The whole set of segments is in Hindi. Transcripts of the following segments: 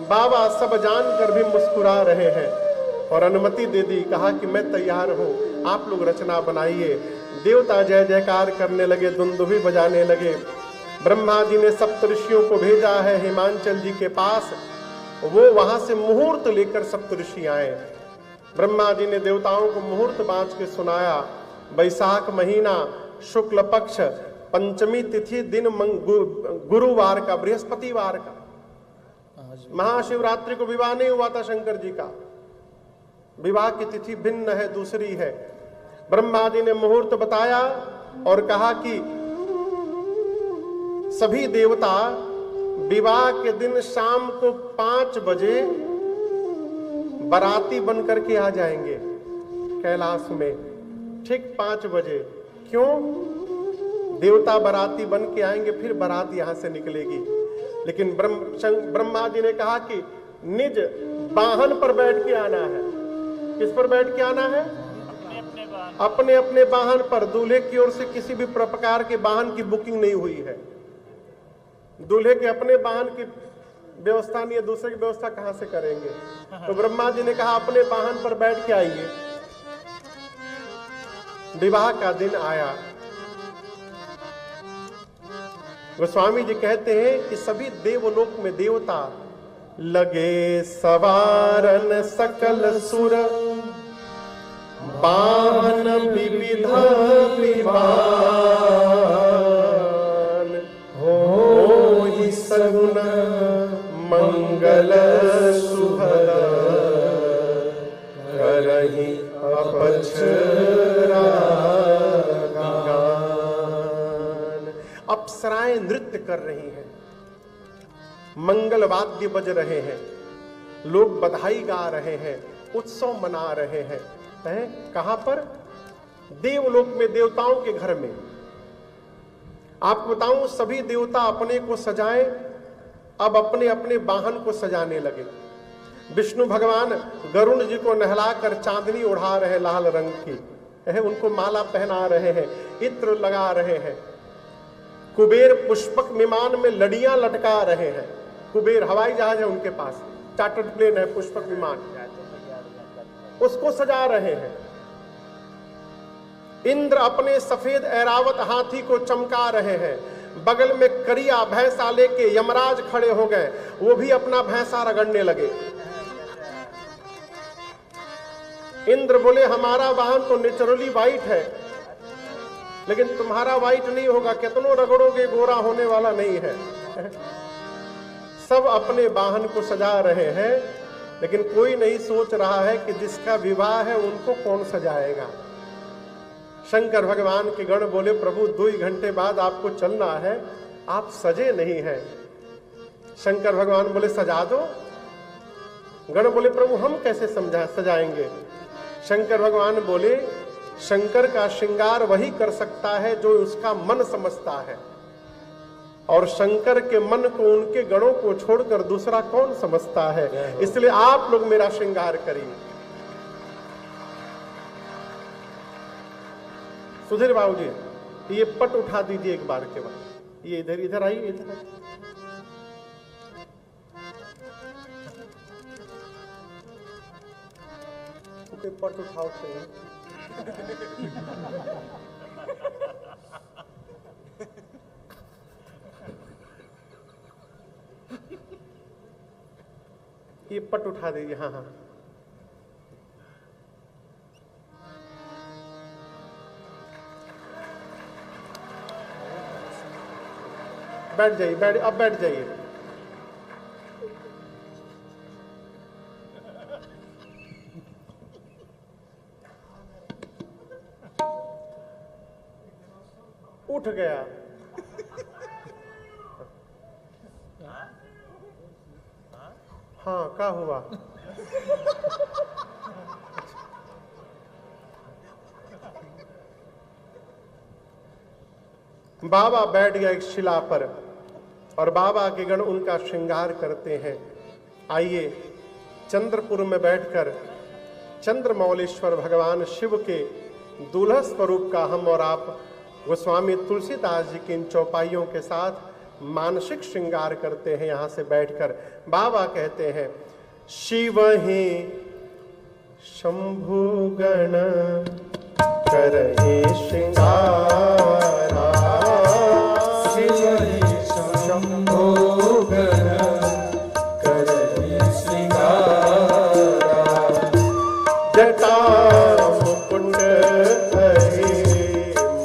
बाबा सब जानकर भी मुस्कुरा रहे हैं और अनुमति दे दी। कहा कि मैं तैयार हूं, आप लोग रचना बनाइए। देवता जय जयकार करने लगे, दुंदुभी बजाने लगे। ब्रह्मा जी ने सप्तऋषियों को भेजा है हिमांचल जी के पास, वो वहां से मुहूर्त लेकर सप्तऋषि आए। ब्रह्मा जी ने देवताओं को मुहूर्त बांच के सुनाया। वैशाख महीना शुक्ल पक्ष पंचमी तिथि दिन गुरुवार का, बृहस्पतिवार का। महाशिवरात्रि को विवाह नहीं हुआ था शंकर जी का, विवाह की तिथि भिन्न है, दूसरी है। ब्रह्मा जी ने मुहूर्त बताया और कहा कि सभी देवता विवाह के दिन शाम को 5 बजे बाराती बन करके आ जाएंगे कैलाश में, ठीक 5 बजे। क्यों? देवता बाराती बन के आएंगे, फिर बारात यहां से निकलेगी। लेकिन ब्रह्मा जी ने कहा कि निज वाहन पर बैठ के आना है। किस पर बैठ के आना है? अपने अपने वाहन पर। दूल्हे की ओर से किसी भी प्रकार के वाहन की बुकिंग नहीं हुई है। दूल्हे के अपने वाहन की व्यवस्था नहीं है, दूसरे की व्यवस्था कहां से करेंगे? तो ब्रह्मा जी ने कहा अपने वाहन पर बैठ के आइए। विवाह का दिन आया। गोस्वामी जी कहते हैं कि सभी देवलोक में देवता लगे सवारन सकल सुर, वाहन विविध विमान, हो सगुन मंगल सुभद, करहि अपक्षरा। अप्सराएं नृत्य कर रही हैं, मंगल वाद्य बज रहे हैं, लोग बधाई गा रहे हैं, उत्सव मना रहे हैं। कहां पर? देवलोक में, देवताओं के घर में। आपको बताऊं, सभी देवता अपने को सजाएं, अब अपने अपने वाहन को सजाने लगे। विष्णु भगवान गरुण जी को नहलाकर चांदनी उड़ा रहे लाल रंग की, उनको माला पहना रहे हैं, इत्र लगा रहे हैं। कुबेर पुष्पक विमान में लड़ियां लटका रहे हैं। कुबेर हवाई जहाज है उनके पास, चार्टर्ड प्लेन है, पुष्पक विमान, उसको सजा रहे हैं। इंद्र अपने सफेद ऐरावत हाथी को चमका रहे हैं। बगल में करिया भैंसा लेके यमराज खड़े हो गए, वो भी अपना भैंसा रगड़ने लगे। इंद्र बोले हमारा वाहन तो नेचुरली व्हाइट है, लेकिन तुम्हारा व्हाइट नहीं होगा, कितनों रगड़ोगे गोरा होने वाला नहीं है। सब अपने वाहन को सजा रहे हैं, लेकिन कोई नहीं सोच रहा है कि जिसका विवाह है उनको कौन सजाएगा। शंकर भगवान के गण बोले प्रभु 2 घंटे बाद आपको चलना है, आप सजे नहीं हैं। शंकर भगवान बोले सजा दो। गण बोले प्रभु हम कैसे सजाएंगे? शंकर भगवान बोले शंकर का श्रृंगार वही कर सकता है जो उसका मन समझता है, और शंकर के मन को, उनके गणों को छोड़कर दूसरा कौन समझता है। इसलिए आप लोग मेरा श्रृंगार करिए। सुधीर बाबू जी, ये पट उठा दीजिए एक बार के बाद। ये इधर इधर आइए, इधर आइए। पट उठाओ से ये पट उठा दीजिए। हाँ हाँ, बैठ जाइए, अब बैठ जाइए। उठ गया। हाँ, क्या हुआ? बाबा बैठ गया एक शिला पर और बाबा के गण उनका श्रृंगार करते हैं। आइए चंद्रपुर में बैठकर चंद्रमौलेश्वर भगवान शिव के दूल्हा स्वरूप का हम और आप गोस्वामी तुलसीदास जी की इन चौपाइयों के साथ मानसिक श्रृंगार करते हैं यहां से बैठकर। बाबा कहते हैं शिव ही शंभु गण करहि श्रृंगारा, शिव ही शंभु गण करहि श्रृंगारा, जटा मुकुट हरि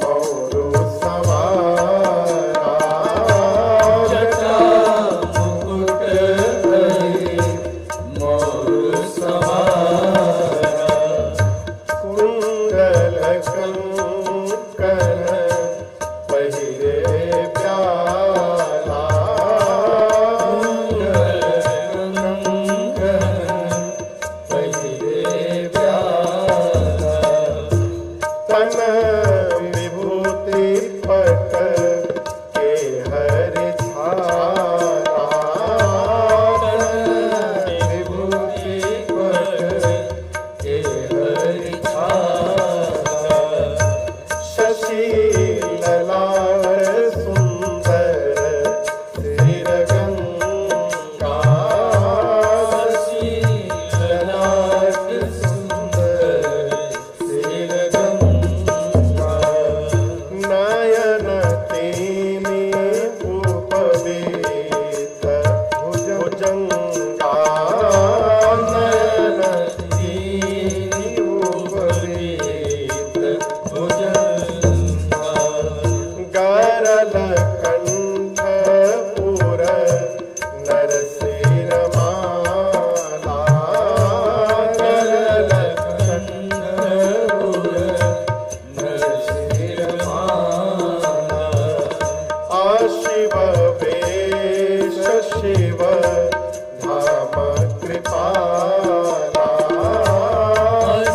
मौरु सवारा, जटा मुकुट हरि मौर सवारा, कुंडल कंकण पहिरे प्याला, तन विभूति पट के हरि छाला, विभूति पट के हरि छाला, शशि ललाट सुंदर सिर गंगा, शशि ललाट सुंदर सिर गंगा, नयन तेने उपवेत भुजंगा, नयन दीनी उपवेत भुजंगा, गरल कंठ पुर नरसिर माला, गरल कंठपुर नरसिर माला, आशिव वेश शिव धाम कृपाला,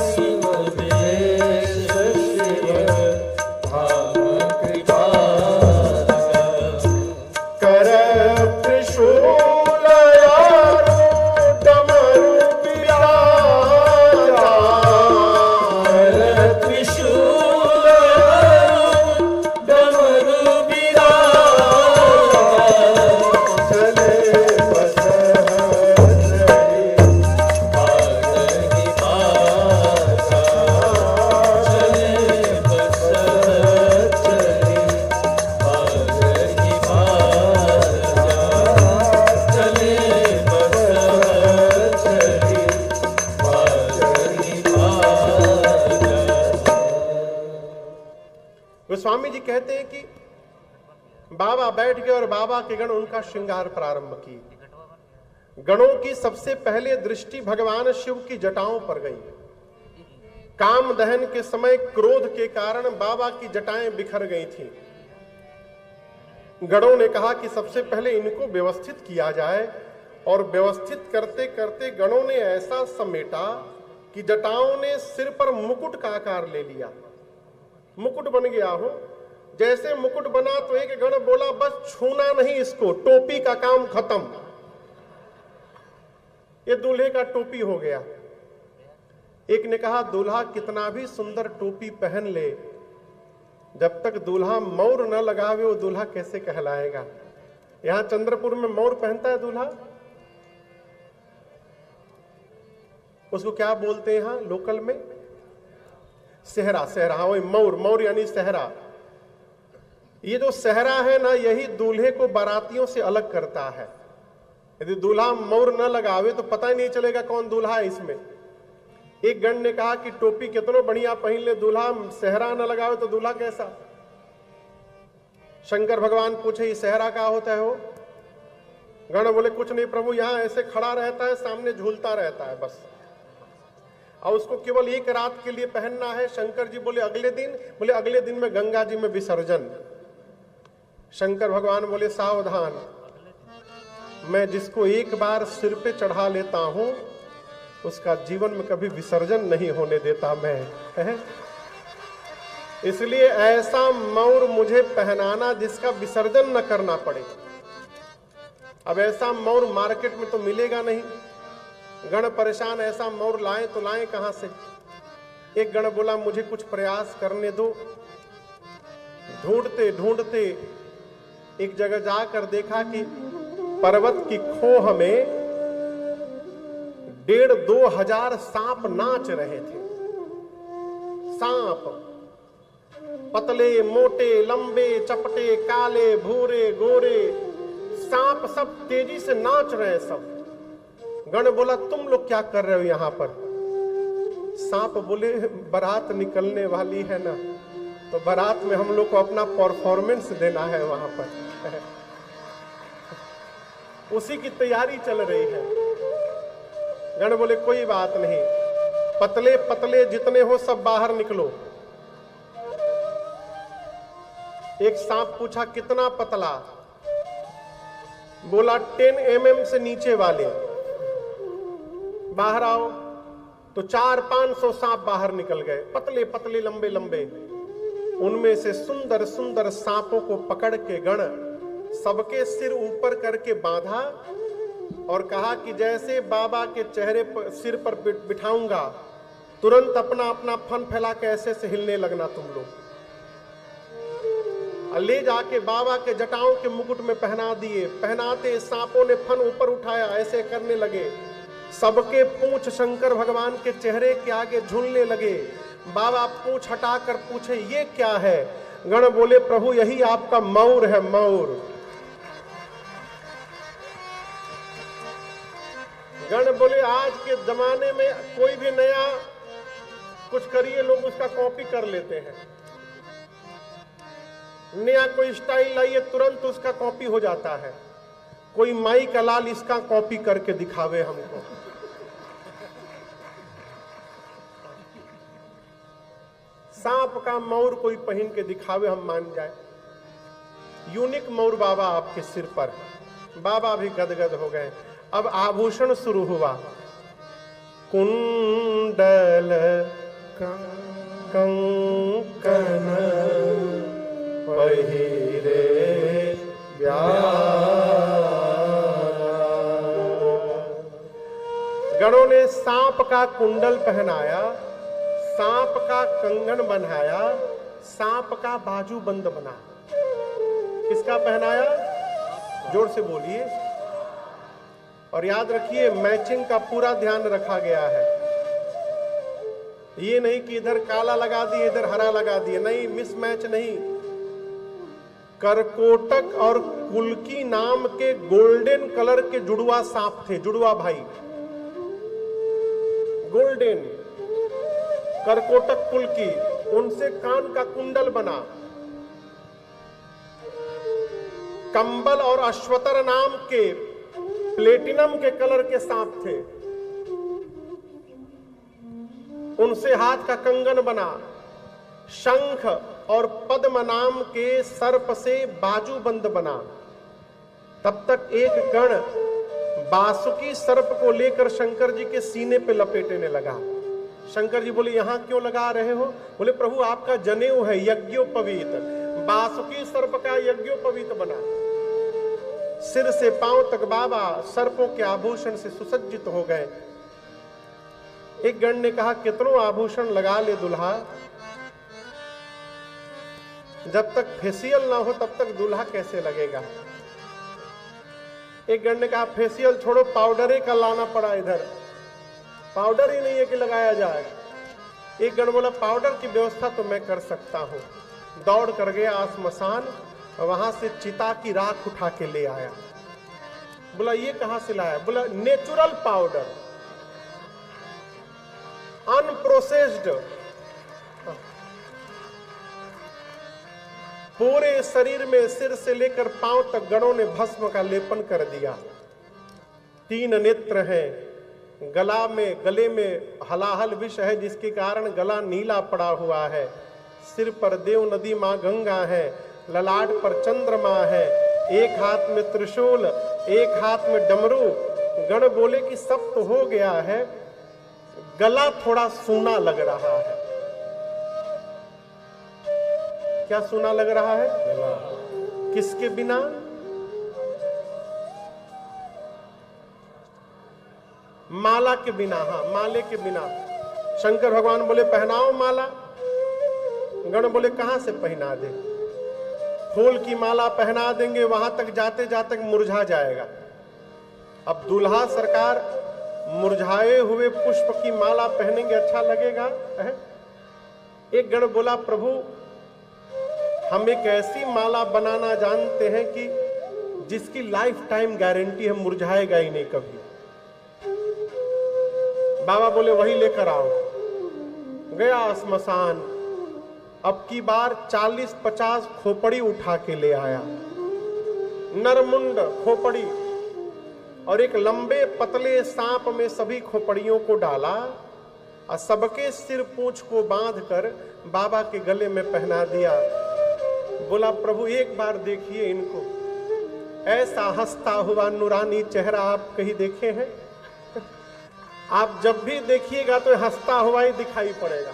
शिव वेश शिव धाम कृपाला, कर त्रिशूल डमरू बिराजा, त्रिशूल डमरू बिराजा, चले बस बादही बाजा, चले बस चली बादही बाजा, चले बस चली बादही बाजा। गोस्वामी जी कहते हैं कि बाबा बैठ गए और बाबा के गण उनका श्रृंगार प्रारंभ किए। गणों की सबसे पहले दृष्टि भगवान शिव की जटाओं पर गई। काम दहन के समय क्रोध के कारण बाबा की जटाएं बिखर गई थीं। गणों ने कहा कि सबसे पहले इनको व्यवस्थित किया जाए, और व्यवस्थित करते करते गणों ने ऐसा समेटा कि जटाओं ने सिर पर मुकुट का आकार ले लिया। मुकुट बन गया हो। जैसे मुकुट बना तो एक गण बोला बस छूना नहीं इसको, टोपी का काम खत्म। ये दूल्हे का टोपी हो गया। एक ने कहा दूल्हा कितना भी सुंदर टोपी पहन ले, जब तक दूल्हा मौर न लगावे वो दूल्हा कैसे कहलाएगा। यहां चंद्रपुर में मौर पहनता है दूल्हा, उसको क्या बोलते हैं यहां लोकल में? सेहरा। सेहरा, हाँ वही मौर। मौर यानी सेहरा। ये जो सेहरा है ना, यही दूल्हे को बारातियों से अलग करता है। यदि दूल्हा मौर न लगावे तो पता ही नहीं चलेगा कौन दूल्हा है इसमें। एक गण ने कहा कि टोपी कितनो बढ़िया पहन ले, दूल्हा सेहरा न लगावे तो दूल्हा कैसा। शंकर भगवान पूछे ये सेहरा क्या होता है? हो गण बोले कुछ नहीं प्रभु, यहां ऐसे खड़ा रहता है, सामने झूलता रहता है बस, और उसको केवल एक रात के लिए पहनना है। शंकर जी बोले अगले दिन? बोले अगले दिन में गंगा जी में विसर्जन। शंकर भगवान बोले सावधान, मैं जिसको एक बार सिर पे चढ़ा लेता हूं उसका जीवन में कभी विसर्जन नहीं होने देता मैं। इसलिए ऐसा मौर मुझे पहनाना जिसका विसर्जन न करना पड़े। अब ऐसा मौर मार्केट में तो मिलेगा नहीं। गण परेशान, ऐसा मौर लाएं तो लाएं कहां से। एक गण बोला मुझे कुछ प्रयास करने दो। ढूंढते ढूंढते एक जगह जाकर देखा कि पर्वत की खोह में 1,500-2,000 सांप नाच रहे थे। सांप पतले, मोटे, लंबे, चपटे, काले, भूरे, गोरे सांप सब तेजी से नाच रहे हैं। सब गण बोला तुम लोग क्या कर रहे हो यहां पर? सांप बोले बारात निकलने वाली है ना, तो बारात में हम लोग को अपना परफॉर्मेंस देना है वहां पर। उसी की तैयारी चल रही है। गण बोले कोई बात नहीं, पतले पतले जितने हो सब बाहर निकलो। एक सांप पूछा कितना पतला? बोला 10 mm से नीचे वाले बाहर आओ। तो 400-500 सांप बाहर निकल गए, पतले पतले, लंबे लंबे। उनमें से सुंदर सुंदर सांपों को पकड़ के गण सबके सिर ऊपर करके बांधा और कहा कि जैसे बाबा के चेहरे पर, सिर पर बिठाऊंगा, तुरंत अपना अपना फन फैला के ऐसे से हिलने लगना तुम लोग। ले जाके बाबा के जटाओं के मुकुट में पहना दिए। पहनाते सांपों ने फन ऊपर उठाया, ऐसे करने लगे। सबके पूंछ शंकर भगवान के चेहरे के आगे झूलने लगे। बाबा पूंछ हटाकर पूछे ये क्या है? गण बोले प्रभु यही आपका मौर है, मौर। गण बोले आज के जमाने में कोई भी नया कुछ करिए, लोग उसका कॉपी कर लेते हैं। नया कोई स्टाइल लाइए, तुरंत उसका कॉपी हो जाता है। कोई माई का लाल इसका कॉपी करके दिखावे हमको। सांप का मौर कोई पहन के दिखावे, हम मान जाए। यूनिक मौर बाबा आपके सिर पर। बाबा भी गदगद हो गए। अब आभूषण शुरू हुआ। कुंडल कंकण पहिरे गणों ने सांप का कुंडल पहनाया, सांप का कंगन बनाया, सांप का बाजूबंद बना। किसका पहनाया? जोर से बोलिए। और याद रखिए मैचिंग का पूरा ध्यान रखा गया है। ये नहीं कि इधर काला लगा दिए इधर हरा लगा दिए, नहीं, मिसमैच नहीं। करकोटक और कुल्की नाम के गोल्डन कलर के जुड़वा सांप थे, जुड़वा भाई। गोल्डन करकोटक कुल्की, उनसे कान का कुंडल बना। कंबल और अश्वतर नाम के प्लेटिनम के कलर के सांप थे, उनसे हाथ का कंगन बना। शंख और पद्म नाम के सर्प से बाजूबंद बना। तब तक एक गण बासुकी सर्प को लेकर शंकर जी के सीने पे लपेटने लगा। शंकर जी बोले यहां क्यों लगा रहे हो? बोले प्रभु आपका जनेऊ है यज्ञोपवीत। बासुकी सर्प का यज्ञोपवीत बना। सिर से पांव तक बाबा सर्पों के आभूषण से सुसज्जित हो गए। एक गण ने कहा कितनों आभूषण लगा ले दुल्हा, जब तक फेशियल ना हो तब तक दूल्हा कैसे लगेगा। एक गण ने कहा फेशियल छोड़ो, पाउडर ही का लाना पड़ा, इधर पाउडर ही नहीं है कि लगाया जाए। एक गण बोला पाउडर की व्यवस्था तो मैं कर सकता हूं। दौड़ कर गया स्मशान, वहां से चिता की राख उठा के ले आया। बोला ये कहां से लाया? बोला नेचुरल पाउडर, अनप्रोसेस्ड। पूरे शरीर में सिर से लेकर पांव तक गणों ने भस्म का लेपन कर दिया। 3 नेत्र हैं, गले में हलाहल विष है जिसके कारण गला नीला पड़ा हुआ है। सिर पर देव नदी मां गंगा है, ललाट पर चंद्रमा है, एक हाथ में त्रिशूल, एक हाथ में डमरू। गण बोले कि सब तो हो गया है, गला थोड़ा सूना लग रहा है। क्या सूना लग रहा है? किसके बिना? माला के बिना। हाँ, माले के बिना। शंकर भगवान बोले पहनाओ माला। गण बोले कहां से पहना दे? फूल की माला पहना देंगे, वहां तक जाते जाते मुरझा जाएगा। अब दूल्हा सरकार मुरझाए हुए पुष्प की माला पहनेंगे, अच्छा लगेगा? एक गण बोला, प्रभु हम एक ऐसी माला बनाना जानते हैं कि जिसकी लाइफ टाइम गारंटी है, मुरझाएगा ही नहीं कभी। बाबा बोले वही लेकर आओ। गया स्मशान, अब की बार 40-50 खोपड़ी उठा के ले आया, नरमुंड खोपड़ी, और एक लंबे पतले सांप में सभी खोपड़ियों को डाला और सबके सिर पूंछ को बांधकर बाबा के गले में पहना दिया। बोला प्रभु एक बार देखिए इनको, ऐसा हंसता हुआ नूरानी चेहरा आप कहीं देखे हैं? आप जब भी देखिएगा तो हंसता हुआ ही दिखाई पड़ेगा।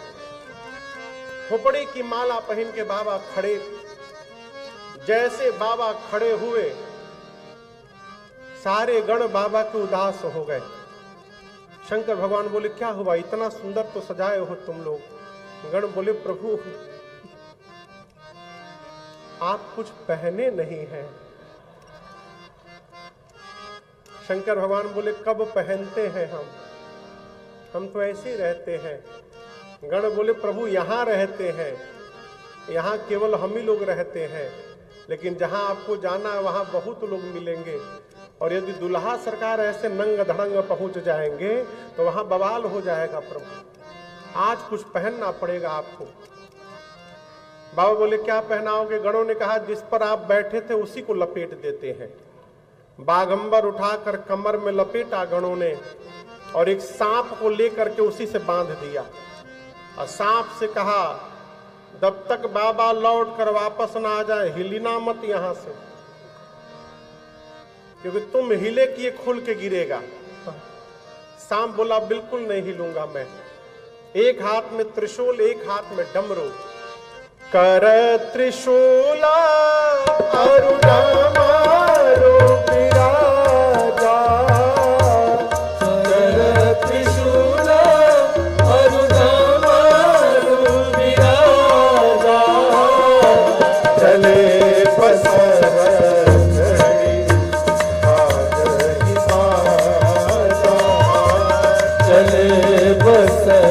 खोपड़ी की माला पहन के बाबा खड़े, जैसे बाबा खड़े हुए सारे गण बाबा के उदास हो गए। शंकर भगवान बोले क्या हुआ, इतना सुंदर तो सजाए हो तुम लोग। गण बोले प्रभु आप कुछ पहने नहीं हैं। शंकर भगवान बोले कब पहनते हैं हम तो ऐसे ही रहते हैं। गण बोले प्रभु यहां रहते हैं, यहां केवल हम ही लोग रहते हैं, लेकिन जहां आपको जाना है वहां बहुत लोग मिलेंगे, और यदि दुल्हा सरकार ऐसे नंग धड़ंग पहुंच जाएंगे तो वहां बवाल हो जाएगा। प्रभु आज कुछ पहनना पड़ेगा आपको। बाबा बोले क्या पहनाओगे? गणों ने कहा जिस पर आप बैठे थे उसी को लपेट देते हैं। बागंबर उठाकर कमर में लपेटा गणों ने, और एक सांप को लेकर के उसी से बांध दिया, और सांप से कहा जब तक बाबा लौट कर वापस ना आ जाए हिलना मत यहां से, क्योंकि तुम हिले कि ये खुल के गिरेगा। सांप बोला बिल्कुल नहीं हिलूंगा मैं। एक हाथ में त्रिशूल, एक हाथ में डमरू। कर त्रिशूला अरुणा मारो विराजा, कर त्रिशूला अरुणा मारो विराजा, चले बसर चले बसर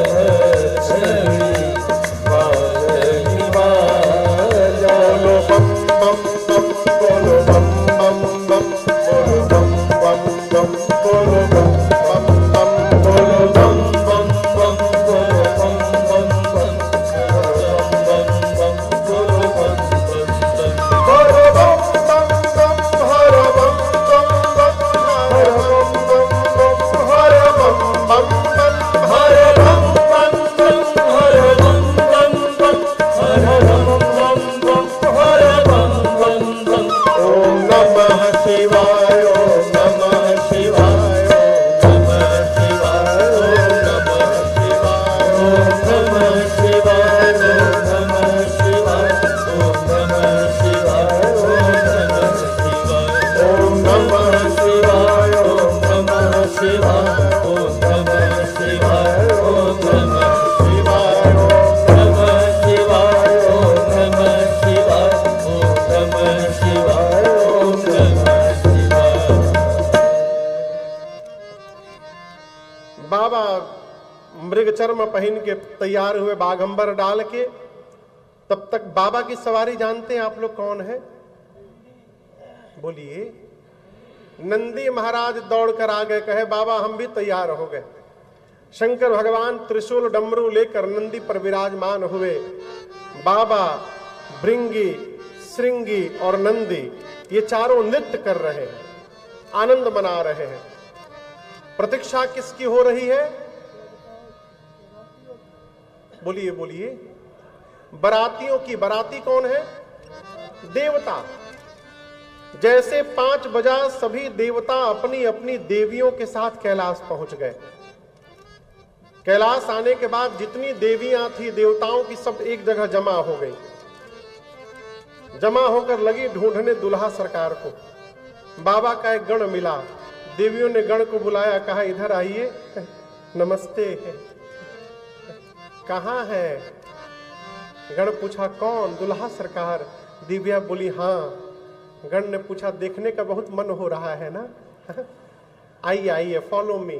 चर्म पहन के तैयार हुए, बागंबर डाल के। तब तक बाबा की सवारी जानते हैं आप लोग कौन है? बोलिए। नंदी महाराज दौड़कर आ गए, कहे बाबा हम भी तैयार हो गए। शंकर भगवान त्रिशूल डमरू लेकर नंदी पर विराजमान हुए। बाबा, भृंगी, श्रृंगी और नंदी ये चारों नृत्य कर रहे हैं, आनंद मना रहे हैं। प्रतीक्षा किसकी हो रही है? बोलिए बोलिए। बरातियों की। बराती कौन है? देवता। जैसे 5 बजा सभी देवता अपनी अपनी देवियों के साथ कैलाश पहुंच गए। कैलाश आने के बाद जितनी देवियां थी देवताओं की सब एक जगह जमा हो गई। जमा होकर लगी ढूंढने दुल्हा सरकार को। बाबा का एक गण मिला। देवियों ने गण को बुलाया, कहा इधर आइए, नमस्ते। कहाँ है? गण पूछा कौन? दुल्हा सरकार। दिव्या बोली हाँ। गण ने पूछा देखने का बहुत मन हो रहा है ना? आइए आइए, फॉलो मी,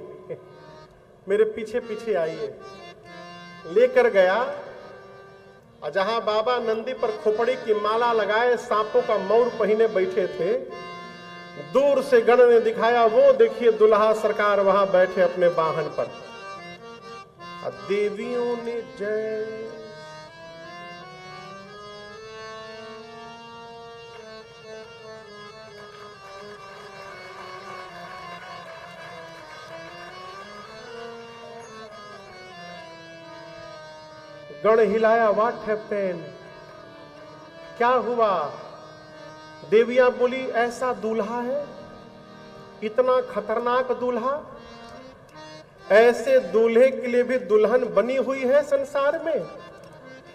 मेरे पीछे पीछे आइए। लेकर गया और जहां बाबा नंदी पर खोपड़ी की माला लगाए सांपों का मौर पहने बैठे थे, दूर से गण ने दिखाया वो देखिए दुल्हा सरकार वहां बैठे अपने वाहन पर। और देवियों ने जय। गण हिलाया, व्हाट हैपेंड, क्या हुआ? देवियां बोली ऐसा दूल्हा है, इतना खतरनाक दूल्हा, ऐसे दूल्हे के लिए भी दुल्हन बनी हुई है संसार में?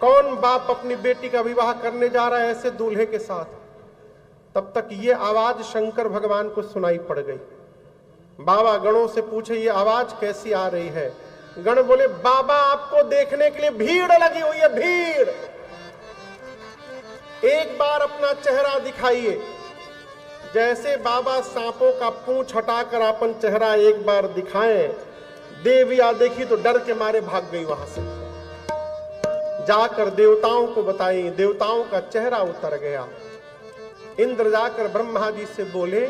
कौन बाप अपनी बेटी का विवाह करने जा रहा है ऐसे दूल्हे के साथ? तब तक ये आवाज शंकर भगवान को सुनाई पड़ गई। बाबा गणों से पूछे ये आवाज कैसी आ रही है? गण बोले बाबा आपको देखने के लिए भीड़ लगी हुई है, भीड़। एक बार अपना चेहरा दिखाइए। जैसे बाबा सांपों का पूंछ हटाकर अपन चेहरा एक बार दिखाएं, देविया देखी तो डर के मारे भाग गई वहां से। जाकर देवताओं को बताई, देवताओं का चेहरा उतर गया। इंद्र जाकर ब्रह्मा जी से बोले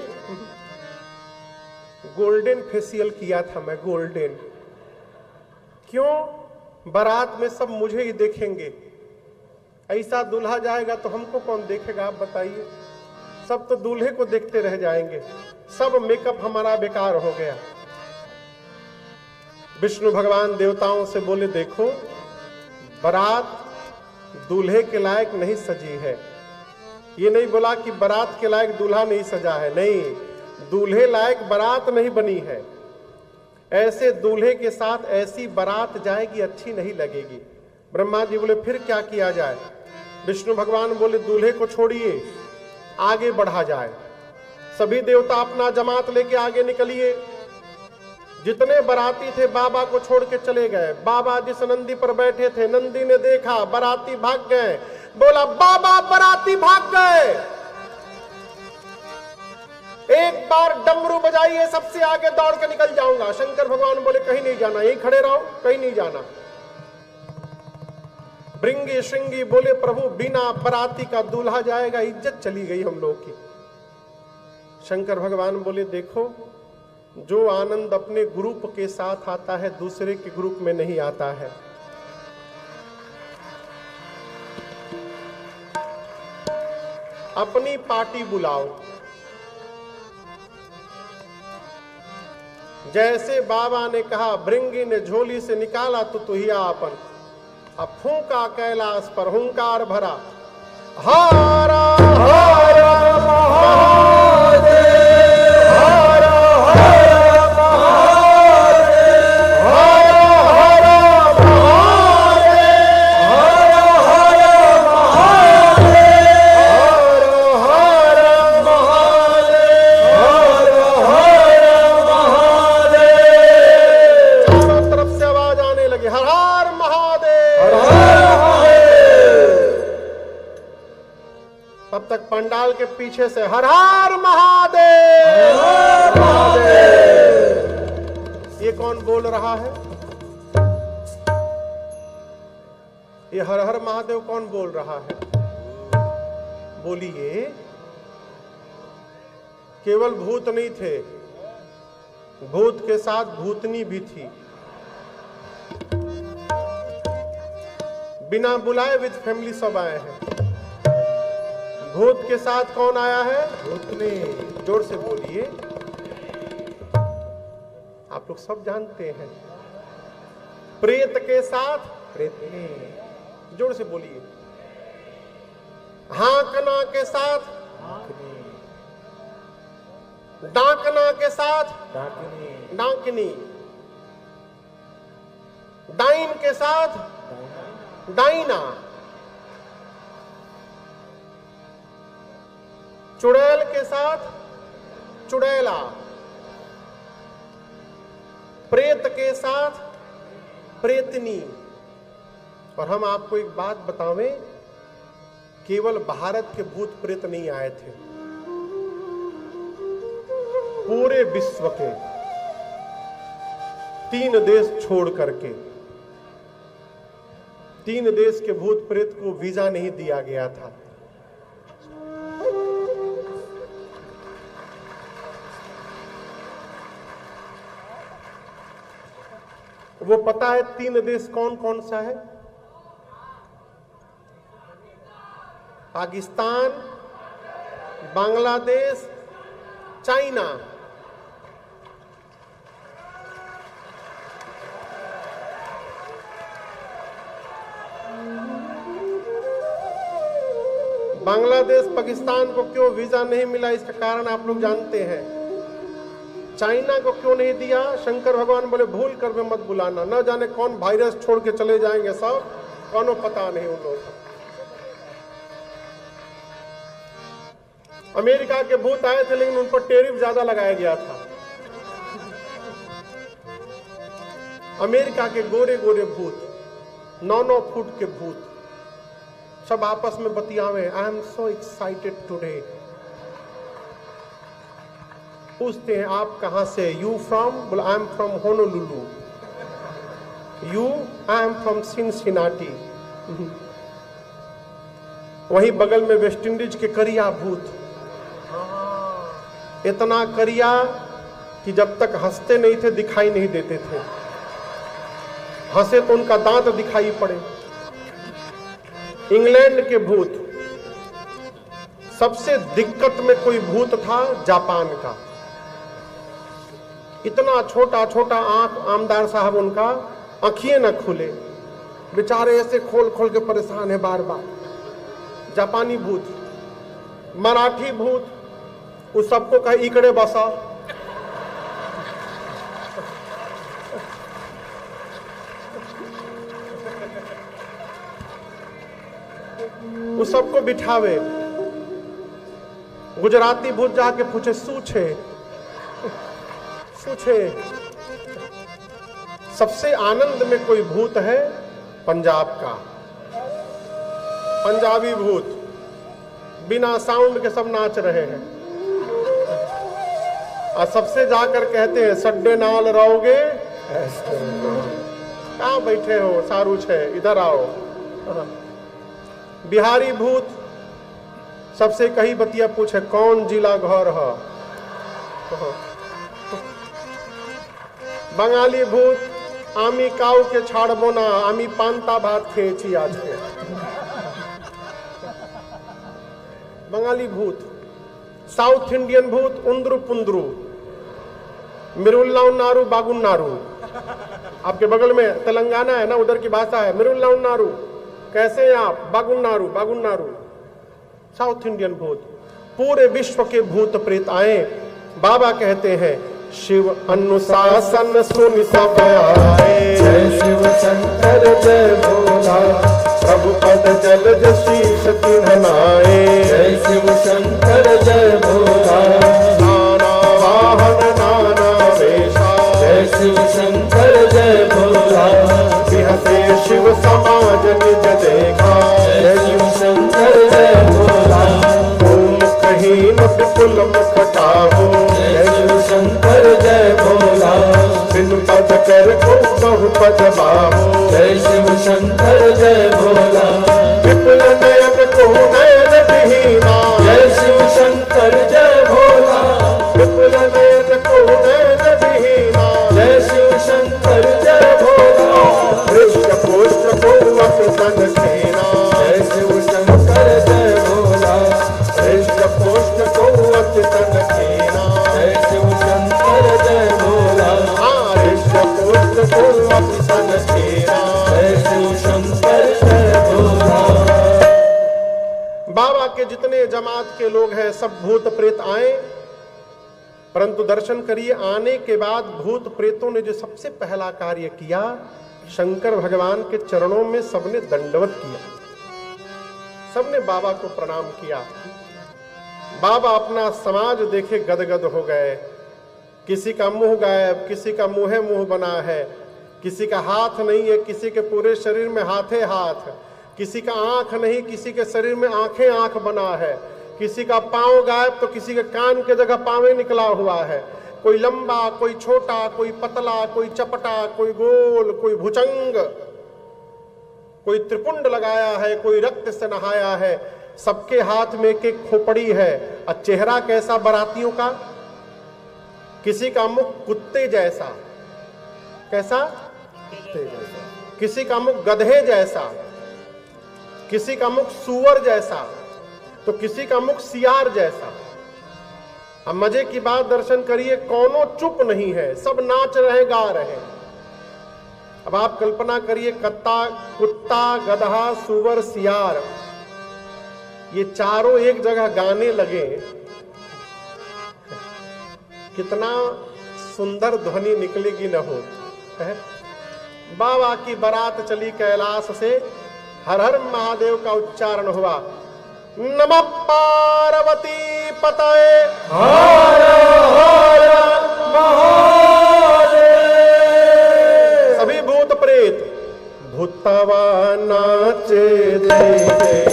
गोल्डन फेशियल किया था मैं, गोल्डन। क्यों? बारात में सब मुझे ही देखेंगे, ऐसा दूल्हा जाएगा तो हमको कौन देखेगा आप बताइए? सब तो दूल्हे को देखते रह जाएंगे, सब मेकअप हमारा बेकार हो गया। विष्णु भगवान देवताओं से बोले देखो बारात दूल्हे के लायक नहीं सजी है। ये नहीं बोला कि बारात के लायक दूल्हा नहीं सजा है, नहीं, दूल्हे लायक बारात नहीं बनी है। ऐसे दूल्हे के साथ ऐसी बारात जाएगी अच्छी नहीं लगेगी। ब्रह्मा जी बोले फिर क्या किया जाए? विष्णु भगवान बोले दूल्हे को छोड़िए, आगे बढ़ा जाए। सभी देवता अपना जमात लेके आगे निकलिए। जितने बाराती थे बाबा को छोड़ के चले गए। बाबा जिस नंदी पर बैठे थे, नंदी ने देखा बाराती भाग गए, बोला बाबा बाराती भाग गए। एक बार डमरू बजाइए, सबसे आगे दौड़ के निकल जाऊंगा। शंकर भगवान बोले कहीं नहीं जाना, यहीं खड़े रहो, कहीं नहीं जाना। भृंगी श्रृंगी बोले प्रभु बिना बाराती का दूल्हा जाएगा, इज्जत चली गई हम लोग की। शंकर भगवान बोले देखो जो आनंद अपने ग्रुप के साथ आता है दूसरे के ग्रुप में नहीं आता है। अपनी पार्टी बुलाओ। जैसे बाबा ने कहा भृंगी ने झोली से निकाला तो तुहिया अपन, अब फूंका कैलाश पर हुंकार भरा, हारा हारा महादेव, हारा हारा महादेव, हारा हारा महादेव, हारा हारा महादेव, हारा हारा महादेव। चारों तरफ से आवाज आने लगी हर हर महादेव, हर हर महादेव। तब तक पंडाल के पीछे से हर हर महादेव, हर हर महादेव। ये कौन बोल रहा है? ये हर हर महादेव कौन बोल रहा है? बोलिए। केवल भूत नहीं थे, भूत के साथ भूतनी भी थी। बिना बुलाए विद फैमिली सब आए हैं। भूत के साथ कौन आया है? भूतनी। जोर से बोलिए। आप लोग सब जानते हैं। प्रेत के साथ प्रेतनी। जोर से बोलिए। हांकना के साथ हांकनी, डांकना के साथ डांकनी, डांकनी, डाइन के साथ डाइना, चुड़ैल के साथ चुड़ैला, प्रेत के साथ प्रेतनी। और हम आपको एक बात बतावें केवल भारत के भूत प्रेत नहीं आए थे, पूरे विश्व के 3 देश छोड़ करके 3 देश के भूत प्रेत को वीजा नहीं दिया गया था। वो पता है 3 देश कौन कौन सा है? पाकिस्तान, बांग्लादेश, चाइना। बांग्लादेश पाकिस्तान को क्यों वीजा नहीं मिला, इसका कारण आप लोग जानते हैं। चाइना को क्यों नहीं दिया? शंकर भगवान बोले भूल कर भी मत बुलाना, न जाने कौन वायरस छोड़ के चले जाएंगे सब, कौनो पता नहीं उन लोगों को। अमेरिका के भूत आए थे लेकिन उन पर टैरिफ ज्यादा लगाया गया था। अमेरिका के गोरे गोरे भूत, 9-9 फुट के भूत, सब आपस में बतियावे, I am so excited today. पूछते हैं आप कहां से? You from? बोला I am from Honolulu. You? I am from Cincinnati. वहीं बगल में वेस्ट इंडीज के करिया भूत, इतना करिया कि जब तक हंसते नहीं थे दिखाई नहीं देते थे, हंसे तो उनका दांत दिखाई पड़े। इंग्लैंड के भूत, सबसे दिक्कत में कोई भूत था जापान का, इतना छोटा छोटा आंख, आमदार साहब उनका आंखिए न खुले, बेचारे ऐसे खोल खोल के परेशान है बार बार। जापानी भूत। मराठी भूत, उस सबको कहे इकड़े बसा, उस सबको बिठावे। गुजराती भूत जाके पूछे सूछे सूछे। सबसे आनंद में कोई भूत है पंजाब का, पंजाबी भूत, बिना साउंड के सब नाच रहे हैं और सबसे जाकर कहते हैं सड्डे नाल रहोगे, कहां बैठे हो सारू छे, इधर आओ। बिहारी भूत सबसे कही बतिया पूछे कौन जिला घर है। बंगाली भूत आमी काऊ के छाड़बो ना, आमी पांता भात खेची आज के। बंगाली भूत। साउथ इंडियन भूत उंद्रु पुंद्रु, मिरुल्लाउन्नारू बागुन्नारू। आपके बगल में तेलंगाना है ना, उधर की भाषा है मिरुल्लाउन्नारू। कैसे हैं आप? बागुन्नारू बागुन्नारू। साउथ इंडियन भूत। पूरे विश्व के भूत प्रेत आए। बाबा कहते हैं शिव अनुशासन सुन सब आए, जय शिव शंकर जय भोला, प्रभु पद जलद शीश तिन्हनाए। जय शिव शंकर जय भोला, नाना वाहन नाना वेशा, जय शिव शंकर जय भोला, बिहसे शिव समाज निज देखा। जय शिव शंकर जय भोला, ओम कहीन विपुल मुखटाहो, जय शिव शंकर जय भोला, बिनु पद कर को बहु पद बाहो। जय शिव शंकर जय भोला, विपुल नयन को नयन विहीना। जय शिव शंकर जय भोला, विपुल नयन को नयन विहीना। जय शिव शंकर जय भोला, हृष्ट पुष्ट को सन खेना। जय शिव शंकर जय भोला, हृष्ट पुष्ट को सन खेना। जय शिव शंकर जय भोला, हृष्ट पुष्ट को सन खेना। जय शिव शंकर जय भोला। बाबा के जितने जमात के लोग हैं सब भूत प्रेत आए, परंतु दर्शन करिए आने के बाद भूत प्रेतों ने जो सबसे पहला कार्य किया, शंकर भगवान के चरणों में सबने दंडवत किया, सबने बाबा को प्रणाम किया। बाबा अपना समाज देखे गदगद हो गए। किसी का मुंह गायब, किसी का मुंह बना है, किसी का हाथ नहीं है, किसी के पूरे शरीर में हाथ है हाथ, किसी का आंख नहीं, किसी के शरीर में आंखें आंख बना है, किसी का पांव गायब तो किसी के कान के जगह पांवे निकला हुआ है, कोई लंबा, कोई छोटा, कोई पतला, कोई चपटा, कोई गोल, कोई भुजंग, कोई त्रिपुंड लगाया है, कोई रक्त से नहाया है, सबके हाथ में एक एक खोपड़ी है। और चेहरा कैसा बरातियों का? किसी का मुख कुत्ते जैसा, कैसा? कुत्ते जैसा। किसी का मुख गधे जैसा, किसी का मुख सूअर जैसा, तो किसी का मुख सियार जैसा। अब मजे की बात दर्शन करिए, कौनो चुप नहीं है, सब नाच रहे, गा रहे। अब आप कल्पना करिए, कुत्ता, गधा, सूअर, सियार, ये चारों एक जगह गाने लगे, कितना सुंदर ध्वनि निकलेगी न हो। बाबा की बारात चली कैलाश से, हर हर महादेव का उच्चारण हुआ। नमः पार्वती पतये हर हर महादेव। सभी भूत प्रेत भूतवा नाचे दे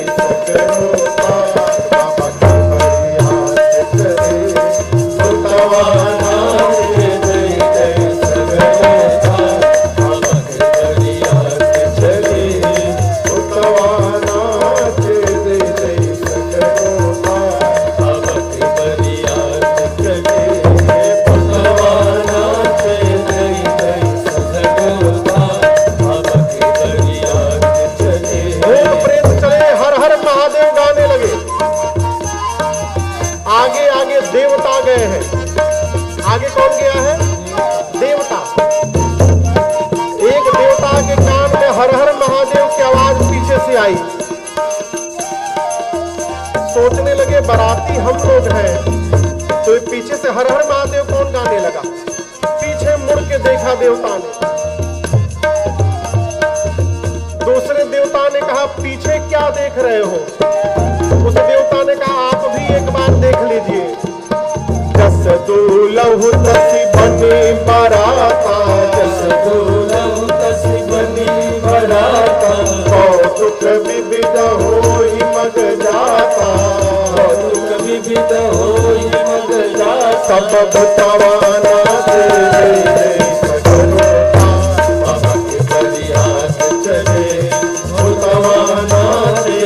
सगरो बाबा की फरियाद करे। भूतवा नाचे दे सगरो बाबा की फरियाद चले। भूतवा नाचे दे सगरो बाबा की फरियाद चले। भूतवा नाचे दे सगरो बाबा की फरियाद चले। भूत प्रेत चले, हर हर महादेव गाने लगे। आगे आगे देवता गए हैं। आगे कौन गया है? देवता। एक देवता के कान में हर हर महादेव की आवाज पीछे से आई। सोचने लगे बाराती हम लोग हैं, तो ये पीछे से हर हर महादेव कौन गाने लगा? पीछे मुड़ के देखा देवता ने। दूसरे देवता ने कहा पीछे क्या देख रहे हो? उस देवता ने कहा आप भी एक बार देख लीजिए। जस दूलहु तसी बनी बराता, जस दूलहु तसी बनी बराता। कौतुक विविध होई मग जाता, कौतुक विविध होई मग जाता। सब भूतवा नाचे दे सगरो बाबा की फरियाद चले। भूतवा नाचे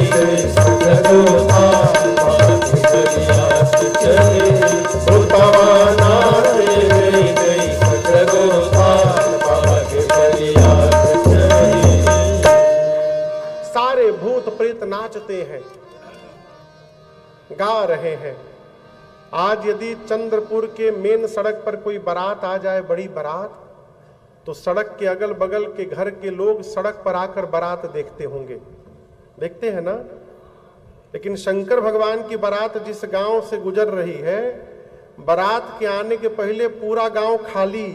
दे सगरो बाबा की फरियाद चले। भूतवा नाचे दे सगरो बाबा की फरियाद चले। सारे भूत प्रेत नाचते हैं, गा रहे हैं। आज यदि चंद्रपुर के मेन सड़क पर कोई बारात आ जाए, बड़ी बारात, तो सड़क के अगल बगल के घर के लोग सड़क पर आकर बारात देखते होंगे, देखते हैं ना। लेकिन शंकर भगवान की बारात जिस गांव से गुजर रही है, बारात के आने के पहले पूरा गांव खाली।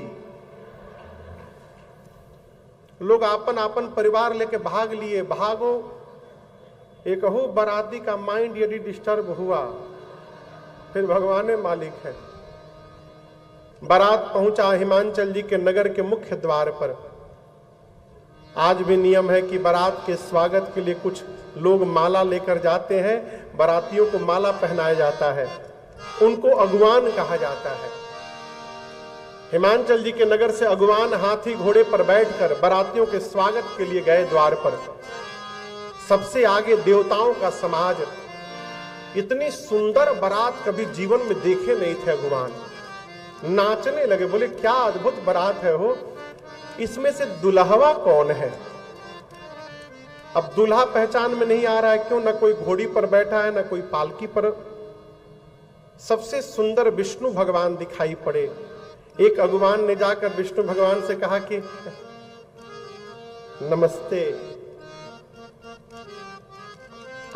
लोग आपन आपन परिवार लेके भाग लिए। भागो, एक हो बाराती का माइंड यदि डिस्टर्ब हुआ, फिर भगवान मालिक है। बारात पहुंचा हिमांचल जी के नगर के मुख्य द्वार पर। आज भी नियम है कि बारात के स्वागत के लिए कुछ लोग माला लेकर जाते हैं, बारातियों को माला पहनाया जाता है, उनको अगुवान कहा जाता है। हिमांचल जी के नगर से अगुवान हाथी घोड़े पर बैठकर बारातियों के स्वागत के लिए गए द्वार पर। सबसे आगे देवताओं का समाज। इतनी सुंदर बारात कभी जीवन में देखे नहीं थे अगुवान। नाचने लगे, बोले क्या अद्भुत बारात है हो, इसमें से दुल्हवा कौन है? अब दूल्हा पहचान में नहीं आ रहा है, क्यों? ना कोई घोड़ी पर बैठा है, ना कोई पालकी पर। सबसे सुंदर विष्णु भगवान दिखाई पड़े। एक अगुवान ने जाकर विष्णु भगवान से कहा कि नमस्ते,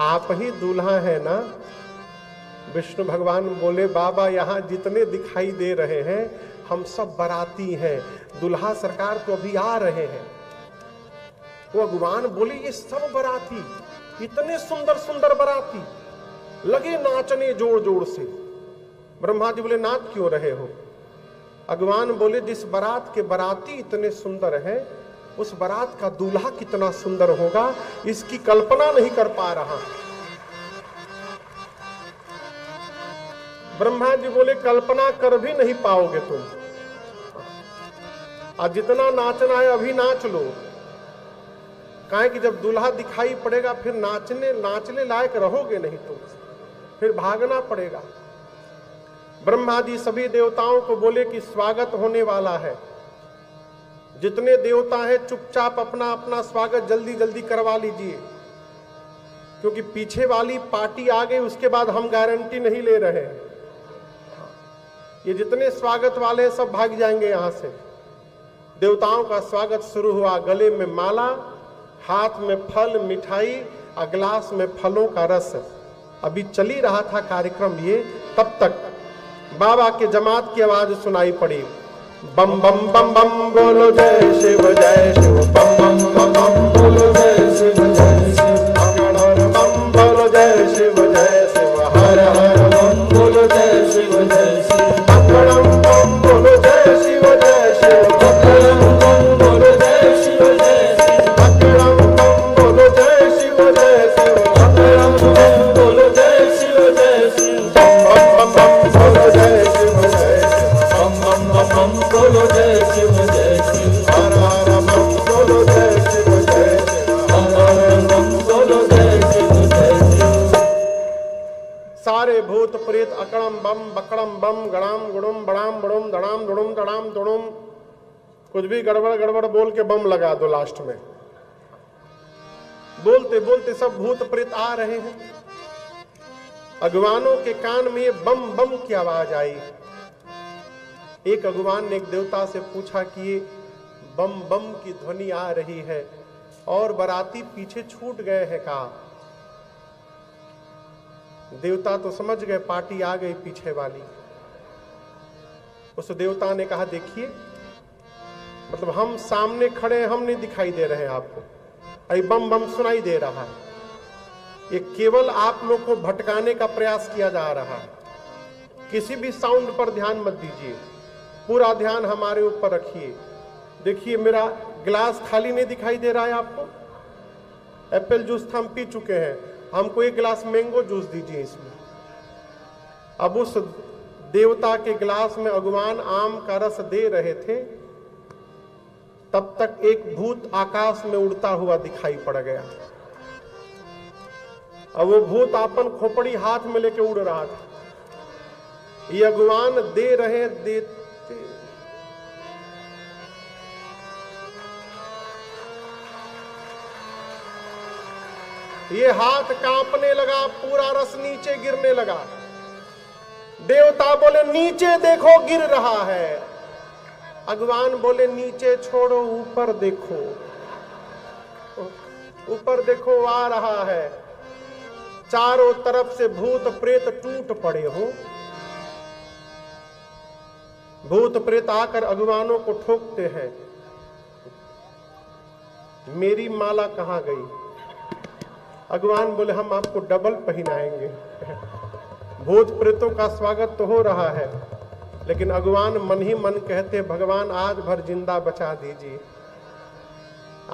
आप ही दूल्हा है ना? विष्णु भगवान बोले बाबा यहां जितने दिखाई दे रहे हैं हम सब बाराती हैं, दूल्हा सरकार तो अभी आ रहे हैं। वो अगुवान बोले ये सब बाराती, इतने सुंदर सुंदर बाराती, लगे नाचने जोर जोर से। ब्रह्मा जी बोले नाच क्यों रहे हो? अगुवान बोले जिस बारात के बाराती इतने सुंदर हैं उस बारात का दूल्हा कितना सुंदर होगा, इसकी कल्पना नहीं कर पा रहा। ब्रह्मा जी बोले कल्पना कर भी नहीं पाओगे तुम, आज जितना नाचना है अभी नाच लो। काहे कि जब दूल्हा दिखाई पड़ेगा फिर नाचने लायक रहोगे नहीं तुम, फिर भागना पड़ेगा। ब्रह्मा जी सभी देवताओं को बोले कि स्वागत होने वाला है, जितने देवता हैं चुपचाप अपना अपना स्वागत जल्दी जल्दी करवा लीजिए, क्योंकि पीछे वाली पार्टी आ गई, उसके बाद हम गारंटी नहीं ले रहे हैं। ये जितने स्वागत वाले हैं सब भाग जाएंगे यहां से। देवताओं का स्वागत शुरू हुआ, गले में माला, हाथ में फल मिठाई, गिलास में फलों का रस। अभी चल ही रहा था कार्यक्रम ये, तब तक बाबा के जमात की आवाज सुनाई पड़ी, बम बम बम बम बोलो जय शिव बम बम बम बम बोलो जय शिव बम बोलो जय शिव हर हर बम बोलो जय शिव बम बोलो जय शिव बम बोलो जय शिव बम बोलो जय शिव बम बोलो जय शिव बम बम बोलो जय शिव बम बोलो जय शिव हर हर बम बोलो जय शिव हर हर बम बोलो जय शिव। सारे भूत प्रेत अकड़म बम बकड़म बम गड़ाम गुड़ुम बड़ाम बड़ुम धड़ाम दुड़ुम तड़ाम दुड़ुम, कुछ भी गड़बड़ गड़बड़ बोल के बम लगा दो लास्ट में। बोलते बोलते सब भूत प्रेत आ रहे हैं। अगवानों के कान में ये बम बम की आवाज आई। एक अगवान ने एक देवता से पूछा कि ये बम बम की ध्वनि आ रही है और बाराती पीछे छूट गए हैं का? देवता तो समझ गए पार्टी आ गई पीछे वाली। उस देवता ने कहा देखिए, मतलब हम सामने खड़े हैं, हम नहीं दिखाई दे रहे हैं आपको, अरे बम बम सुनाई दे रहा है। ये केवल आप लोग को भटकाने का प्रयास किया जा रहा है। किसी भी साउंड पर ध्यान मत दीजिए, पूरा ध्यान हमारे ऊपर रखिए। देखिए मेरा गिलास खाली नहीं दिखाई दे रहा है आपको? एप्पल जूस हम पी चुके हैं, हमको एक गिलास मैंगो जूस दीजिए इसमें। अब उस देवता के गिलास में अगवान आम का रस दे रहे थे, तब तक एक भूत आकाश में उड़ता हुआ दिखाई पड़ गया। अब वो भूत अपन खोपड़ी हाथ में लेके उड़ रहा था। ये अगवान दे रहे देते, ये हाथ कांपने लगा, पूरा रस नीचे गिरने लगा। देवता बोले नीचे देखो गिर रहा है। अगवान बोले नीचे छोड़ो ऊपर देखो, ऊपर देखो आ रहा है। चारों तरफ से भूत प्रेत टूट पड़े हो। भूत प्रेत आकर अगवानों को ठोकते हैं, मेरी माला कहां गई? अगवान बोले हम आपको डबल पहनाएंगे। भूत प्रेतों का स्वागत तो हो रहा है, लेकिन अगवान मन ही मन कहते भगवान आज भर जिंदा बचा दीजिए।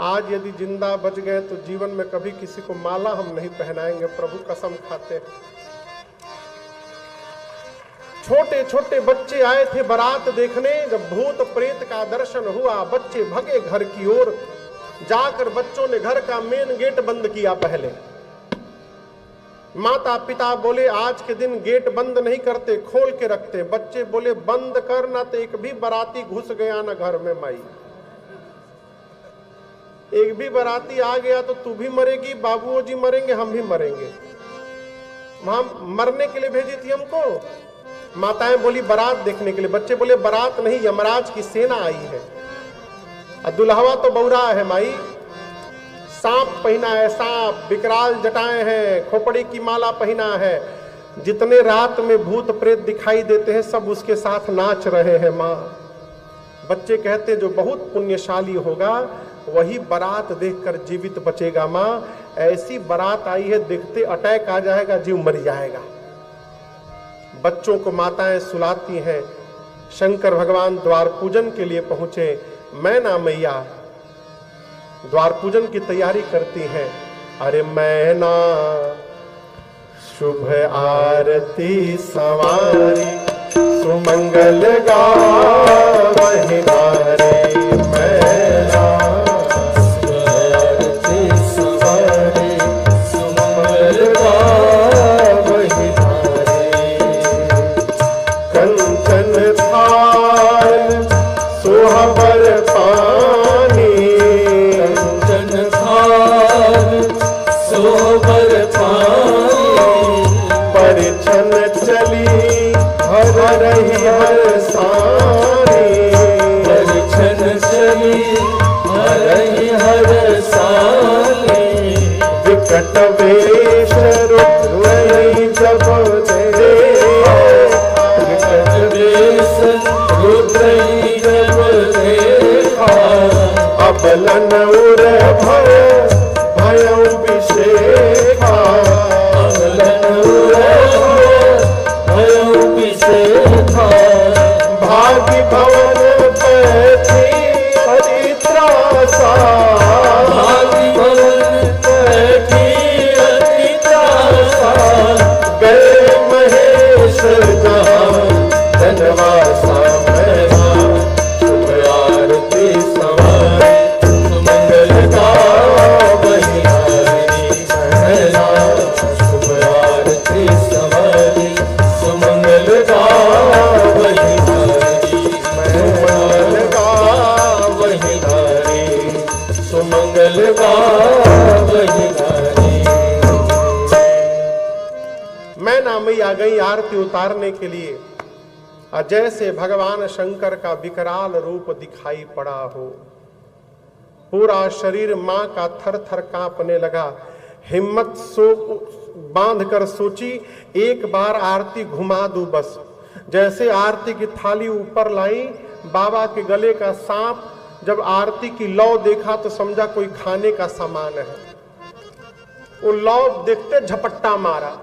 आज यदि जिंदा बच गए तो जीवन में कभी किसी को माला हम नहीं पहनाएंगे, प्रभु कसम खाते। छोटे छोटे बच्चे आए थे बारात देखने। जब भूत प्रेत का दर्शन हुआ, बच्चे भगे घर की ओर। जाकर बच्चों ने घर का मेन गेट बंद किया पहले। माता पिता बोले आज के दिन गेट बंद नहीं करते, खोल के रखते। बच्चे बोले बंद करना तो एक भी बाराती घुस गया ना घर में माई, एक भी बाराती आ गया तो तू भी मरेगी, बाबूजी मरेंगे, हम भी मरेंगे। वहां मरने के लिए भेजी थी हमको। माताएं बोली बारात देखने के लिए, बच्चे बोले बारात नहीं, यमराज की सेना आई है। दुल्हवा तो बौरा है माई, सांप पहना है, सांप, विकराल जटाएं हैं, खोपड़ी की माला पहना है। जितने रात में भूत प्रेत दिखाई देते हैं सब उसके साथ नाच रहे हैं माँ। बच्चे कहते जो बहुत पुण्यशाली होगा वही बारात देखकर जीवित बचेगा माँ। ऐसी बारात आई है देखते अटैक आ जाएगा, जीव मर जाएगा। बच्चों को माताएं सुलाती हैं। शंकर भगवान द्वार पूजन के लिए पहुंचे। मैना मैया द्वार पूजन की तैयारी करती हैं। अरे मैना शुभ आरती सवारी सुमंगल गावहि नारी। मैना शुभ आरती सवारी सुमंगल गावहि नारी। कंचन थाल सुहावर पानी कंचन थाल सोबर पानी। परिछन चली हर रही हर सारी। परिछन चली हरहि हर साली। विकट वेश रुद्रई जब देखा। विकट वेश रुद्रई जब देखा। अबलन उर भय भयउ विषेखा। अबलन उर भयउ विषेखा। भाग्य भवन बैठी हरि त्रासा। भाग्य भवन बैठी अति त्रासा। गए महेश जहाँ धनवासा। मैना शुभ आरती सवारी सुमंगल गावहि नारी। मैना शुभ आरती सवारी सुमंगल गावहि नारी। सुमंगल गावहि नारी सुमंगल गावहि नारी। मैना मैया गई आरती उतारने के लिए। और जैसे भगवान शंकर का विकराल रूप दिखाई पड़ा हो, पूरा शरीर मां का थर थर कांपने लगा। हिम्मत बांध कर सोची एक बार आरती घुमा दूं बस। जैसे आरती की थाली ऊपर लाई, बाबा के गले का सांप जब आरती की लौ देखा तो समझा कोई खाने का सामान है। वो लौ देखते झपट्टा मारा।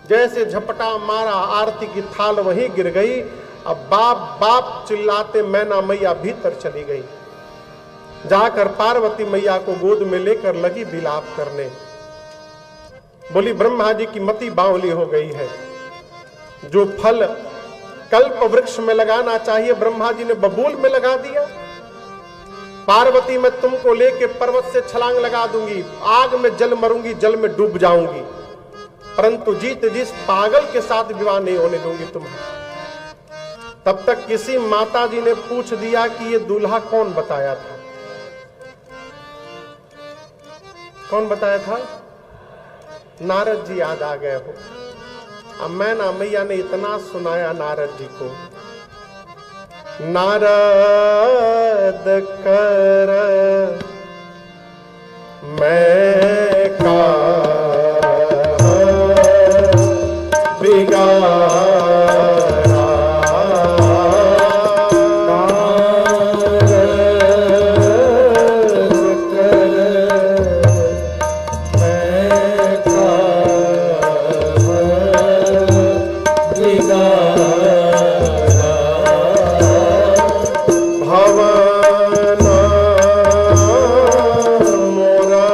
जैसे झपटा मारा आरती की थाल वहीं गिर गई। अब बाप बाप चिल्लाते मैना मैया भीतर चली गई। जाकर पार्वती मैया को गोद में लेकर लगी विलाप करने। बोली ब्रह्मा जी की मति बावली हो गई है। जो फल कल्प वृक्ष में लगाना चाहिए ब्रह्मा जी ने बबूल में लगा दिया। पार्वती मैं तुमको लेके पर्वत से छलांग लगा दूंगी, आग में जल मरूंगी, जल में डूब जाऊंगी, परंतु जीत जिस पागल के साथ विवाह नहीं होने दूंगी तुम्हें। तब तक किसी माता जी ने पूछ दिया कि ये दूल्हा कौन बताया था। कौन बताया था? नारद जी याद आ गए हो। अब मैना मैया ने इतना सुनाया नारद जी को। नारद कर मैं का बिगाड़ा, नारद कर मैं का बिगाड़ा। भवन मोरा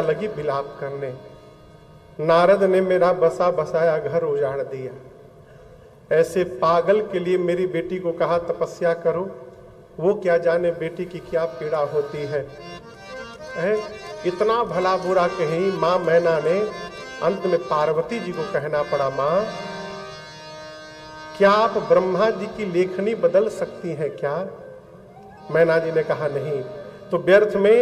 लगी विलाप करने, नारद ने मेरा बसा बसाया घर उजाड़ दिया। ऐसे पागल के लिए मेरी बेटी को कहा तपस्या करो, वो क्या जाने बेटी की क्या पीड़ा होती है। इतना भला बुरा कही मां मैना ने, अंत में पार्वती जी को कहना पड़ा, मां क्या आप ब्रह्मा जी की लेखनी बदल सकती हैं क्या? मैना जी ने कहा नहीं। तो व्यर्थ में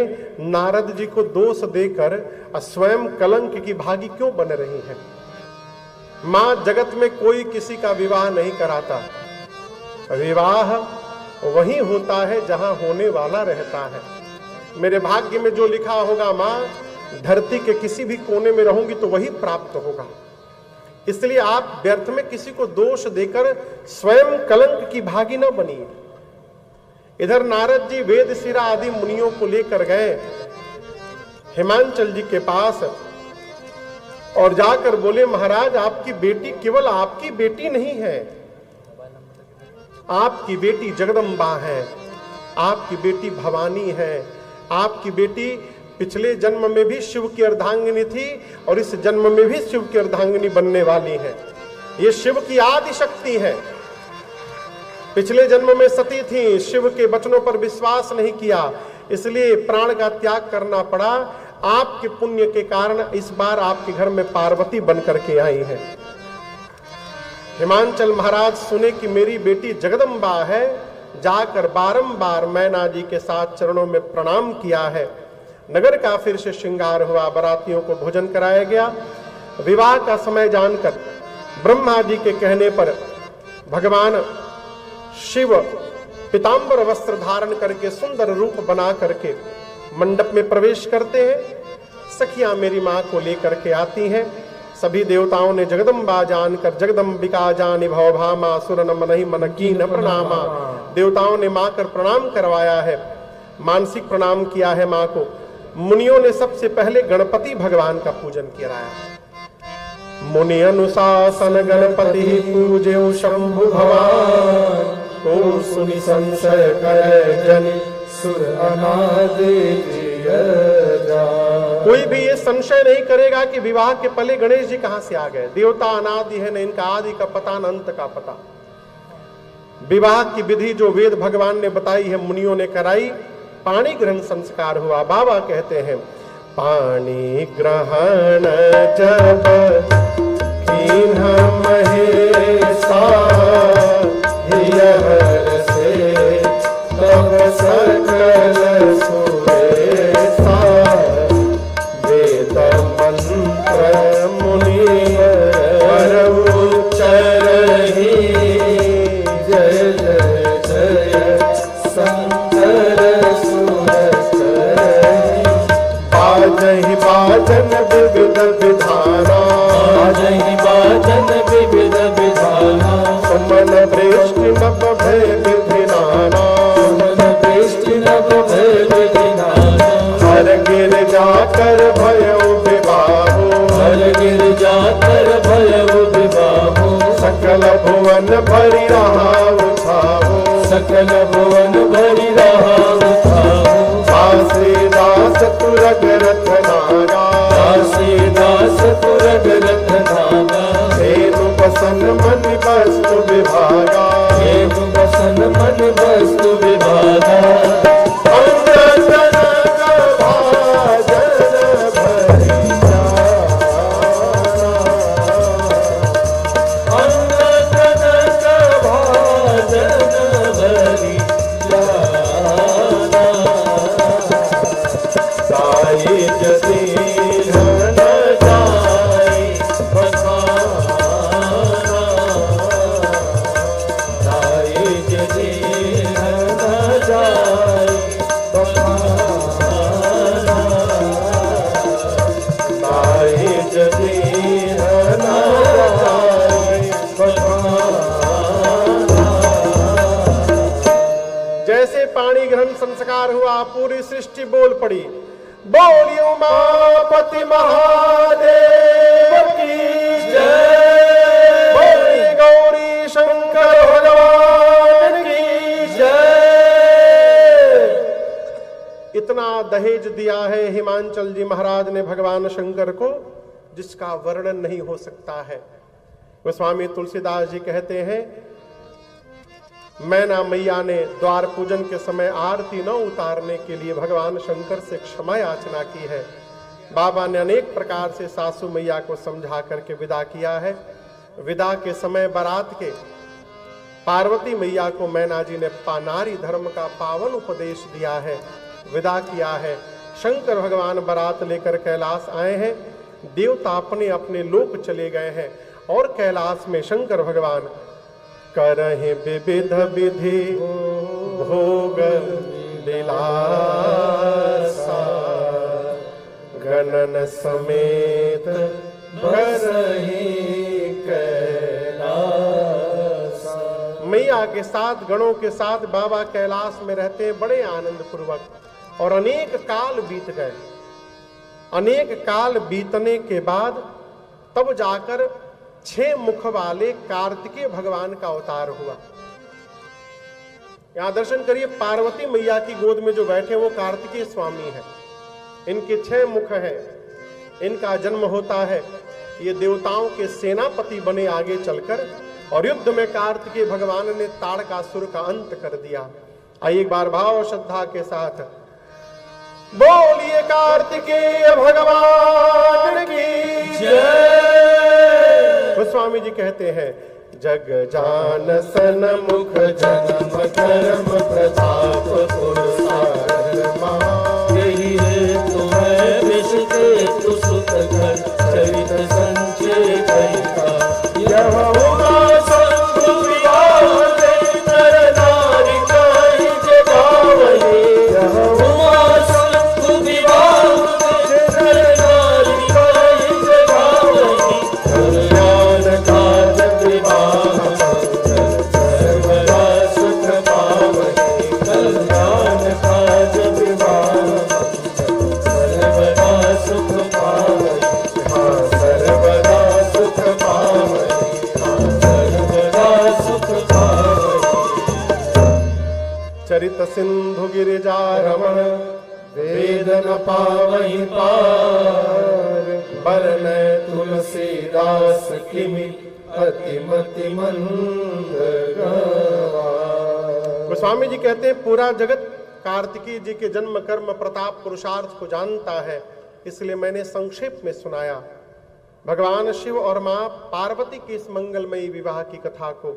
नारद जी को दोष देकर स्वयं कलंक की भागी क्यों बन रही हैं? मां जगत में कोई किसी का विवाह नहीं कराता, विवाह वही होता है जहां होने वाला रहता है। मेरे भाग्य में जो लिखा होगा मां, धरती के किसी भी कोने में रहूंगी तो वही प्राप्त होगा। इसलिए आप व्यर्थ में किसी को दोष देकर स्वयं कलंक की भागी न बनिए। इधर नारद जी वेद शिरा आदि मुनियों को लेकर गए हिमांचल जी के पास और जाकर बोले, महाराज आपकी बेटी केवल आपकी बेटी नहीं है, आपकी बेटी जगदम्बा है, आपकी बेटी भवानी है, आपकी बेटी पिछले जन्म में भी शिव की अर्धांगिनी थी और इस जन्म में भी शिव की अर्धांगिनी बनने वाली है। ये शिव की आदि शक्ति है। पिछले जन्म में सती थी, शिव के वचनों पर विश्वास नहीं किया, इसलिए प्राण का त्याग करना पड़ा। आपके पुण्य के कारण इस बार आपके घर में पार्वती बन करके आई है। हिमांचल महाराज सुने कि मेरी बेटी जगदम्बा है, जाकर बारंबार मैना जी के साथ चरणों में प्रणाम किया है। नगर का फिर से श्रृंगार हुआ, बारातियों को भोजन कराया गया। विवाह का समय जानकर ब्रह्मा जी के कहने पर भगवान शिव पीतांबर वस्त्र धारण करके सुंदर रूप बना करके मंडप में प्रवेश करते हैं। सखियां मेरी मां को लेकर के आती हैं। सभी देवताओं ने जगदम्बा जानकर जगदम्बिका जानि भवभामा सुरन मनहि मन कीन प्रणामा, देवताओं ने मां कर प्रणाम करवाया है, मानसिक प्रणाम किया है मां को। मुनियों ने सबसे पहले गणपति भगवान का पूजन किया। मुनि अनुशासन गणपति पूज्यो शंभु भगवान, को सुनि संशय करे जनि सुर अनादि। कोई भी ये संशय नहीं करेगा कि विवाह के पहले गणेश जी कहां से आ गए। देवता अनादि है, न इनका आदि का पता न अंत का पता। विवाह की विधि जो वेद भगवान ने बताई है मुनियों ने कराई। पाणी ग्रहण संस्कार हुआ। बाबा कहते हैं, पाणी ग्रहण जब कीन्हा महेशा, से तब सकल सुरेशा, वेद मंत्र मुनि पर उच्चरहि, जय जय जय शंकर सुरसरहि। बाजहि बाजन विविध विधाना, बाजहि बाजन विविध विधाना, सुमन वृष्टि नभ भय विधिनाना, सुमन वृष्टि नभ भय विधिनाना। हर गिर जाकर भयउ विवाहो, हर गिर जाकर भयउ विवाहो, सकल भुवन भरि रहाउ छाओ, सकल भुवन भरि रहाउ छाओ। दासी दास तुरग रथ नागा, दासी दास तुरग रथ नागा, हेतु बसन मन वस्तु विभागा, हेतु बसन मन वस्तु विभागा। जैसे पाणी ग्रहण संस्कार हुआ, पूरी सृष्टि बोल पड़ी, बोलियो उमापति महादेव की जय, बोली गौरी शंकर भगवान की जय। इतना दहेज दिया है हिमांचल जी महाराज ने भगवान शंकर को, जिसका वर्णन नहीं हो सकता है। गोस्वामी तुलसीदास जी कहते हैं, मैना मैया ने द्वार पूजन के समय आरती न उतारने के लिए भगवान शंकर से क्षमा याचना की है। बाबा ने अनेक प्रकार से सासू मैया को समझा करके विदा किया है। विदा के समय बारात के पार्वती मैया को मैना जी ने नारी धर्म का पावन उपदेश दिया है, विदा किया है। शंकर भगवान बारात लेकर कैलाश आए हैं, देवता अपने अपने लोक चले गए हैं और कैलाश में शंकर भगवान करहि विविध विधि भोग विलासा, गणन समेत बरहि कैलासा। मैया के साथ गणों के साथ बाबा कैलाश में रहते हैं बड़े आनंद पूर्वक। और अनेक काल बीत गए। अनेक काल बीतने के बाद तब जाकर 6 मुख वाले कार्तिकेय भगवान का अवतार हुआ। यहां दर्शन करिए, पार्वती मैया की गोद में जो बैठे वो कार्तिकेय स्वामी है। इनके 6 मुख हैं। इनका जन्म होता है, ये देवताओं के सेनापति बने आगे चलकर, और युद्ध में कार्तिकेय भगवान ने ताड़कासुर का अंत कर दिया। आइए एक बार भाव श्रद्धा के साथ बोलिए कार्तिकेय भगवान की जय। गोस्वामी जी कहते हैं, जग जान सन मुख जन्म कर्म प्रताप पुरुषार्थ यही है तुम्हें विषके तु सुत घर चरित संचय कहिता। यह उमा शंभु विवाह नर नारी काई जगावहि। यह उमा शंभु विवाह नर नारी काई जगावहि। कल्याण काज विवाह सर्वदा सुख पावहि। कल्याण काज विवाह सर्वदा सुख पावहि। हाँ सर्वदा सुख पावहि। हाँ सर्वदा सुख पावहि। चरित सिंधु गिरिजा रमण वेद न पावहि पार। बरनय तुलसीदास किमि अतिमति मंद गवार। गोस्वामी जी कहते हैं, पूरा जगत कार्तिकेय जी के जन्म कर्म प्रताप पुरुषार्थ को जानता है, इसलिए मैंने संक्षेप में सुनाया। भगवान शिव और मां पार्वती की इस मंगलमयी विवाह की कथा को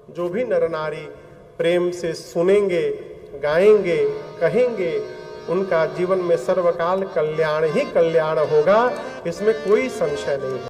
जो भी नर नारी प्रेम से सुनेंगे, गाएंगे, कहेंगे, उनका जीवन में सर्वकाल कल्याण ही कल्याण होगा, इसमें कोई संशय नहीं है।